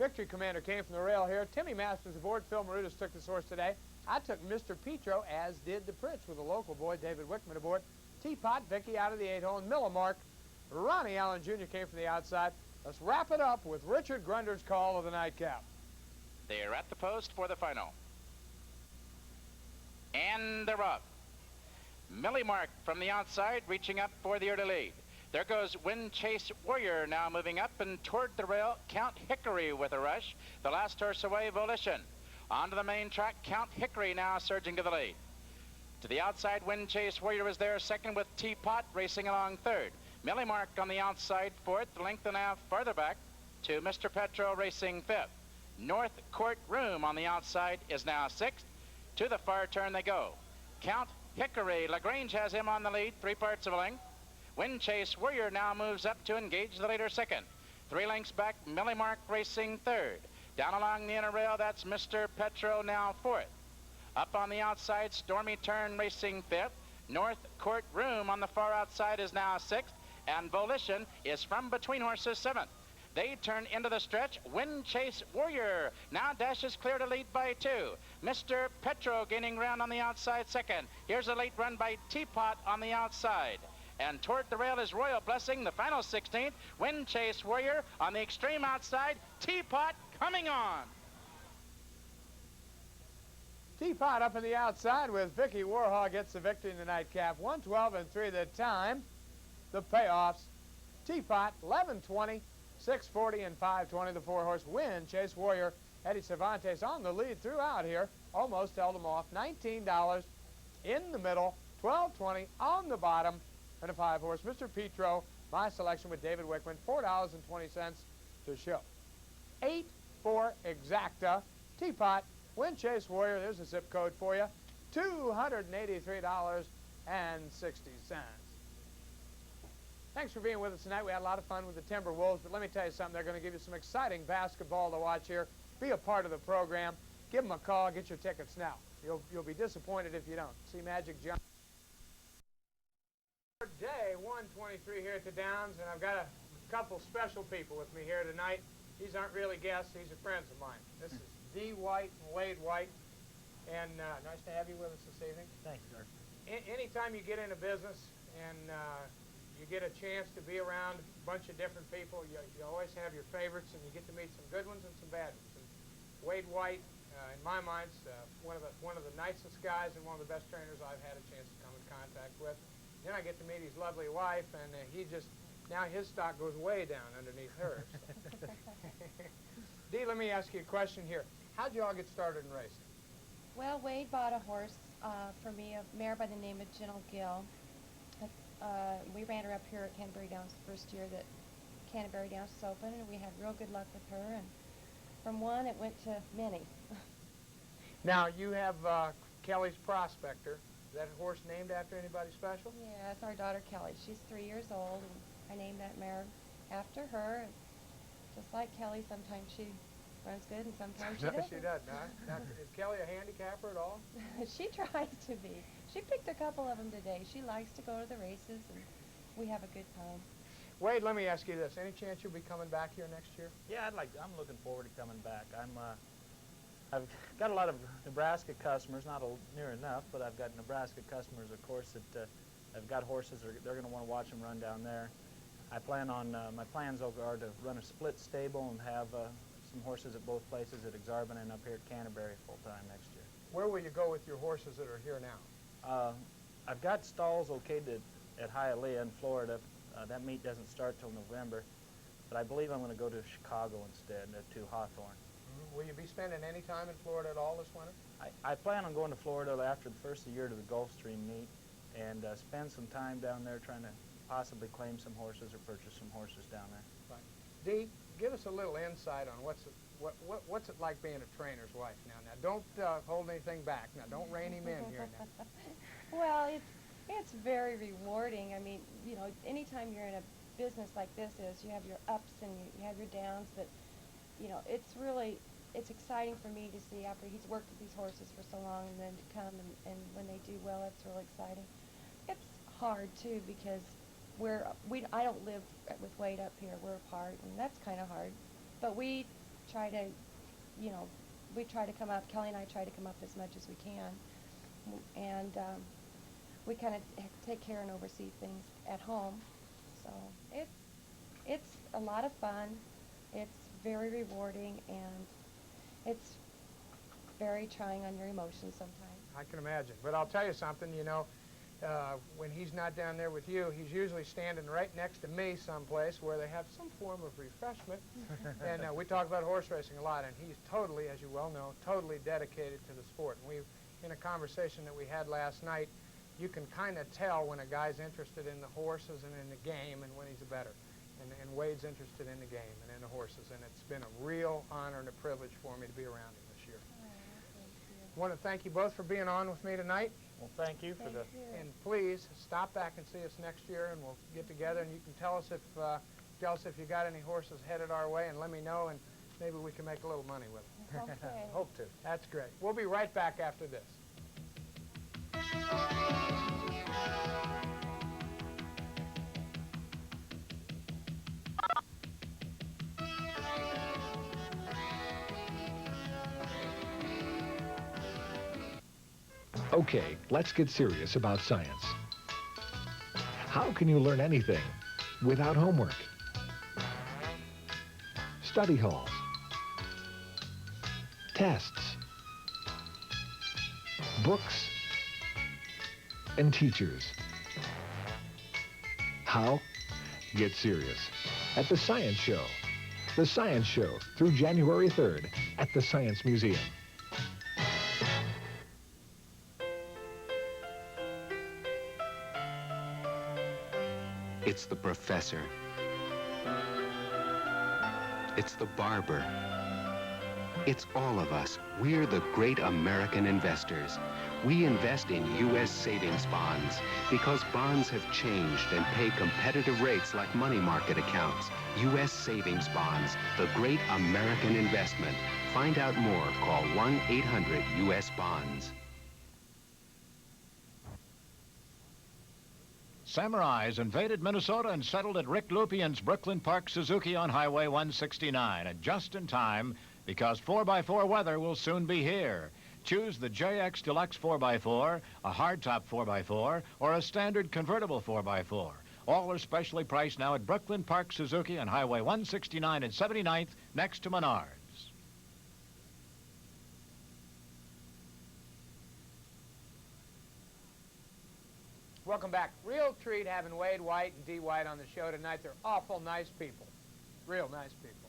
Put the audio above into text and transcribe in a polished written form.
Victory Commander came from the rail here. Timmy Masters aboard. Phil Marudas took this horse today. I took Mr. Petro, as did the Pritch, with a local boy, David Wickman, aboard. Teapot, Vicky out of the 8-hole, and Millimark. Ronnie Allen Jr. came from the outside. Let's wrap it up with Richard Grunder's call of the nightcap. They're at the post for the final. And they're up. Millimark from the outside, reaching up for the early lead. There goes Wind Chase Warrior now moving up, and toward the rail, Count Hickory with a rush. The last horse away, Volition. Onto the main track, Count Hickory now surging to the lead. To the outside, Wind Chase Warrior is there second, with Teapot racing along third. Millimark on the outside fourth, length and a half farther back to Mr. Petro racing fifth. North Court Room on the outside is now sixth. To the far turn they go. Count Hickory, LaGrange has him on the lead, 3/4 of a length. Wind Chase Warrior now moves up to engage the leader second. 3 lengths back, Millimark racing third. Down along the inner rail, that's Mr. Petro now fourth. Up on the outside, Stormy Turn racing fifth. North Court Room on the far outside is now sixth. And Volition is from between horses seventh. They turn into the stretch. Wind Chase Warrior now dashes clear to lead by 2. Mr. Petro gaining ground on the outside second. Here's a late run by Teapot on the outside. And toward the rail is Royal Blessing, the final 16th. Wind Chase Warrior on the extreme outside. Teapot coming on. Teapot up in the outside with Vicky Warhol gets the victory in the nightcap. 1:12 the time. The payoffs. Teapot 11:20, 6:40, and 5:20. The 4-horse Wind Chase Warrior. Eddie Cervantes on the lead throughout here. Almost held him off. $19 in the middle. 12:20 on the bottom. And a 5-horse Mr. Petro. My selection with David Wickman. $4.20 to show. 8 for Exacta. Teapot. Wind Chase Warrior. There's a zip code for you. $283.60. Thanks for being with us tonight. We had a lot of fun with the Timberwolves, but let me tell you something. They're going to give you some exciting basketball to watch here. Be a part of the program. Give them a call. Get your tickets now. You'll be disappointed if you don't. See Magic John. Day 123 here at the Downs, and I've got a couple special people with me here tonight. These aren't really guests. These are friends of mine. This is Dee White and Wade White, and nice to have you with us this evening. Thanks, sir. Anytime you get into business and you get a chance to be around a bunch of different people, you always have your favorites, and you get to meet some good ones and some bad ones. And Wade White, in my mind, is one of the nicest guys and one of the best trainers I've had a chance to come in contact with. Then I get to meet his lovely wife, and now his stock goes way down underneath hers. Dee, let me ask you a question here. How'd you all get started in racing? Well, Wade bought a horse for me, a mare by the name of Gentle Gill. We ran her up here at Canterbury Downs the first year that Canterbury Downs was open, and we had real good luck with her. And from one, it went to many. Now, you have Kelly's Prospector. Is that horse named after anybody special? Yeah, it's our daughter Kelly. She's 3 years old, and I named that mare after her. And just like Kelly, sometimes she runs good and sometimes she doesn't. She doesn't, huh? Now, is Kelly a handicapper at all? She tries to be. She picked a couple of them today. She likes to go to the races, and we have a good time. Wade, let me ask you this. Any chance you'll be coming back here next year? Yeah, I'm looking forward to coming back. I've got a lot of Nebraska customers, not near enough, but I've got Nebraska customers, of course, that have got horses. They're going to want to watch them run down there. I plan on, my plans are to run a split stable and have some horses at both places, at Exarban and up here at Canterbury full-time next year. Where will you go with your horses that are here now? I've got stalls okayed at Hialeah in Florida. That meet doesn't start till November, but I believe I'm going to go to Chicago instead, to Hawthorne. Will you be spending any time in Florida at all this winter? I plan on going to Florida after the first of the year to the Gulfstream meet and spend some time down there trying to possibly claim some horses or purchase some horses down there. Right. Dee, give us a little insight on what's it like being a trainer's wife now. Now, don't hold anything back. Now, don't rein him in here now. Well, it's very rewarding. I mean, you know, anytime you're in a business like this is, you have your ups and you have your downs, but, you know, it's exciting for me to see after he's worked with these horses for so long and then to come and when they do well, it's really exciting. It's hard, too, because I don't live with Wade up here. We're apart, and that's kind of hard. But we try to, you know, we try to come up, Kelly and I try to come up as much as we can. And we kind of take care and oversee things at home. So it's a lot of fun. It's very rewarding, and it's very trying on your emotions sometimes. I can imagine. But I'll tell you something, you know, when he's not down there with you, he's usually standing right next to me someplace where they have some form of refreshment. And we talk about horse racing a lot, and he's totally, as you well know, totally dedicated to the sport. And in a conversation that we had last night, you can kind of tell when a guy's interested in the horses and in the game and when he's a bettor. And Wade's interested in the game and in the horses, and it's been a real honor and a privilege for me to be around him this year. Oh, thank you. I want to thank you both for being on with me tonight. Well, thank you for Thank the... you. And please stop back and see us next year, and we'll get together, and you can tell us if you got any horses headed our way, and let me know, and maybe we can make a little money with them. Okay. Hope to. That's great. We'll be right back after this. Okay, let's get serious about science. How can you learn anything without homework? Study halls, tests, books, and teachers. How? Get serious at the Science Show. The Science Show through January 3rd at the Science Museum. It's the professor. It's the barber. It's all of us. We're the great American investors. We invest in U.S. savings bonds because bonds have changed and pay competitive rates like money market accounts. U.S. savings bonds, the great American investment. Find out more. Call 1-800-US-BONDS. Samurais invaded Minnesota and settled at Rick Lupien's Brooklyn Park Suzuki on Highway 169, and just in time because 4x4 weather will soon be here. Choose the JX Deluxe 4x4, a hardtop 4x4, or a standard convertible 4x4. All are specially priced now at Brooklyn Park Suzuki on Highway 169 and 79th next to Menards. Welcome back. Real treat having Wade White and Dee White on the show tonight. They're awful nice people. Real nice people.